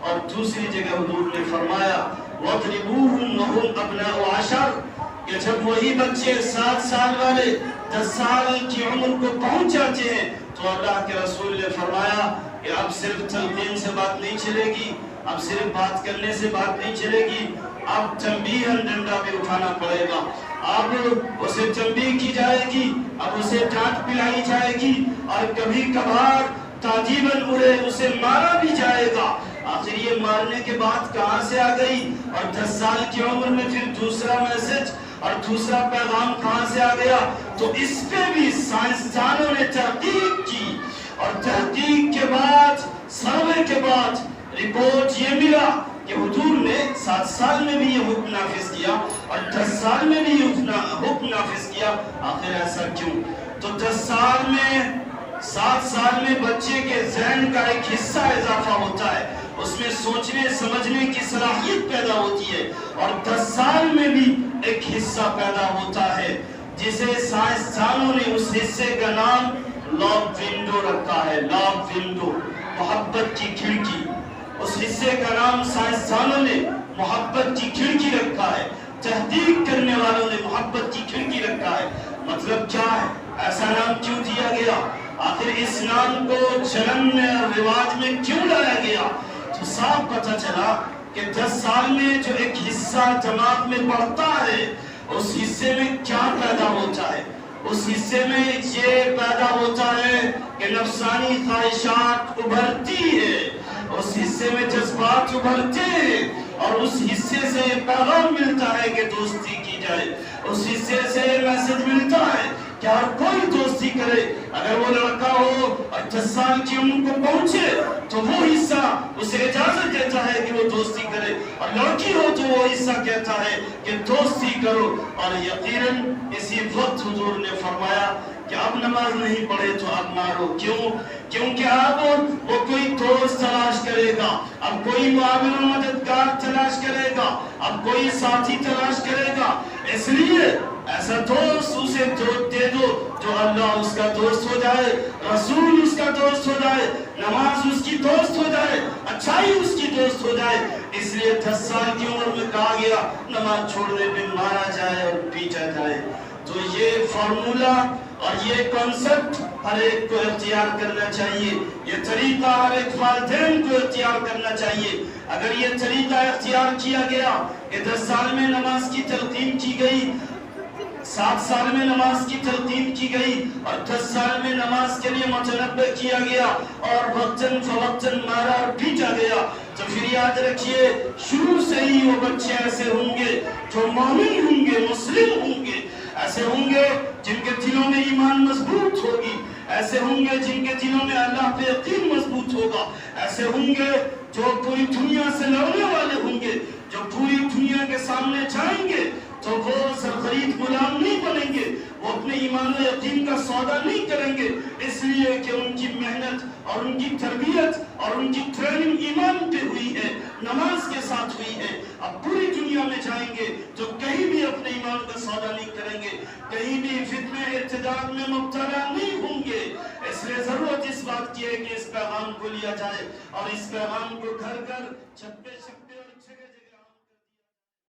اور دوسری جگہ حضور نے فرمایا وَاضْرِبُوهُمْ وَهُمْ أَبْنَاءُ عَشَرٍ کہ جب وہی بچے 7 سال والے 10 سال کی عمر کو پہنچ جاتے ہیں تو اللہ کے رسول نے فرمایا کہ اب صرف تلقین سے بات نہیں چلے گی، اب صرف بات کرنے سے بات نہیں چلے گی، اب تنبیہاً ڈنڈا بھی اٹھانا پڑے گا، اب اسے تنبیہ کی جائے گی، اب اسے ڈانٹ پلائی جائے گی، اور کبھی کبھار تعجیباً اسے مارا بھی جائے گا۔ آخر یہ مارنے کے بعد کہاں سے آ گئی؟ اور 10 سال کی عمر میں پھر دوسرا میسج اور دوسرا پیغام کہاں سے آ گیا؟ تو اس پہ بھی سائنسدانوں نے تحقیق کی، اور تحقیق کے بعد سروے کے بعد رپورٹ یہ ملا کہ حضور نے 7 سال میں بھی یہ حکم نافذ کیا اور 10 سال میں بھی یہ حکم نافذ کیا۔ آخر ایسا کیوں؟ تو 10 سال میں 7 سال میں بچے کے ذہن کا ایک حصہ اضافہ ہوتا ہے، اس میں سوچنے سمجھنے کی صلاحیت پیدا ہوتی ہے، اور 10 سال میں بھی ایک حصہ پیدا ہوتا ہے جسے سائنسدانوں نے اس حصے کا نام لوب ونڈو رکھا ہے۔ لوب ونڈو، محبت کی کھڑکی، اس حصے کا نام سائنسدانوں نے محبت کی کھڑکی رکھا ہے، تحقیق کرنے والوں نے محبت کی کھڑکی رکھا ہے۔ مطلب کیا ہے؟ ایسا نام کیوں دیا گیا؟ آخر اس نام کو چلن میں اور رواج میں کیوں لایا گیا؟ تو صاف پتہ چلا کہ 10 سال میں جو ایک حصہ دماغ میں بڑھتا ہے اس حصے میں کیا پیدا ہوتا ہے؟ اس حصے میں یہ پیدا ہوتا ہے کہ نفسانی خواہشات ابھرتی ہے، اس حصے میں جذبات ابھرتے ہیں، اور اس حصے سے پیغام ملتا ہے کہ دوستی کی جائے، اس حصے سے میسج ملتا ہے کہ ہر کوئی دوستی کرے۔ اگر وہ لڑکا ہو اور 10 سال کی عمر کو پہنچے تو وہ حصہ اسے اجازت دیتا ہے کہ وہ دوستی کرے، اور لڑکی ہو تو وہ حصہ کہتا ہے کہ دوستی کرو۔ اور یقیناً اسی وقت حضور نے فرمایا کہ اب نماز نہیں پڑھے تو اب مارو۔ کیوں؟ کیونکہ اب وہ کوئی دوست تلاش کرے گا، اب کوئی معاون و مددگار تلاش کرے گا، اب کوئی ساتھی تلاش کرے گا۔ اس لیے ایسا دوست اسے دے دو جو اللہ اس کا دوست ہو جائے، رسول اس کا دوست ہو جائے، نماز اس کی دوست ہو جائے، اچھائی اس کی دوست ہو جائے۔ اس لیے 10 سال کی عمر میں کہا گیا نماز چھوڑنے پہ مارا جائے اور پیٹا جائے۔ تو یہ فارمولا اور یہ کنسپٹ ہر ایک کو اختیار کرنا چاہیے، یہ طریقہ ہر ایک والدین کو اختیار کرنا چاہیے۔ اگر یہ طریقہ اختیار کیا گیا کہ 10 سال میں نماز کی تلقین کی گئی، 7 سال میں نماز کی تلقین کی گئی، اور 10 سال میں نماز کے لیے متنبہ کیا گیا اور وقتاً فوقتاً مارا اور پیٹا گیا، تو پھر یاد رکھیے شروع سے ہی وہ بچے ایسے ہوں گے جو مومن ہوں گے، مسلم ہوں گے، ایسے ہوں گے جن کے دلوں میں ایمان مضبوط ہوگی، ایسے ہوں گے جن کے دلوں میں اللہ پہ یقین مضبوط ہوگا، ایسے ہوں گے جو پوری دنیا سے لڑنے والے ہوں گے، جو پوری دنیا کے سامنے جائیں گے تو وہ سرخرید غلام نہیں بنیں گے، وہ اپنے ایمان و یقین کا سودا نہیں کریں گے، اس لیے کہ ان کی محنت اور ان کی تربیت اور ان کی ٹریننگ ایمان پہ ہوئی ہے، نماز کے ساتھ ہوئی ہے۔ اب پوری دنیا میں جائیں گے تو کہیں بھی اپنے ایمان کا سودا نہیں کریں گے، کہیں بھی فتنہ ارتداد میں مبتلا نہیں ہوں گے۔ اس لیے ضرورت اس بات کی ہے کہ اس پیغام کو لیا جائے اور اس پیغام کو گھر گھر چھپے چھپے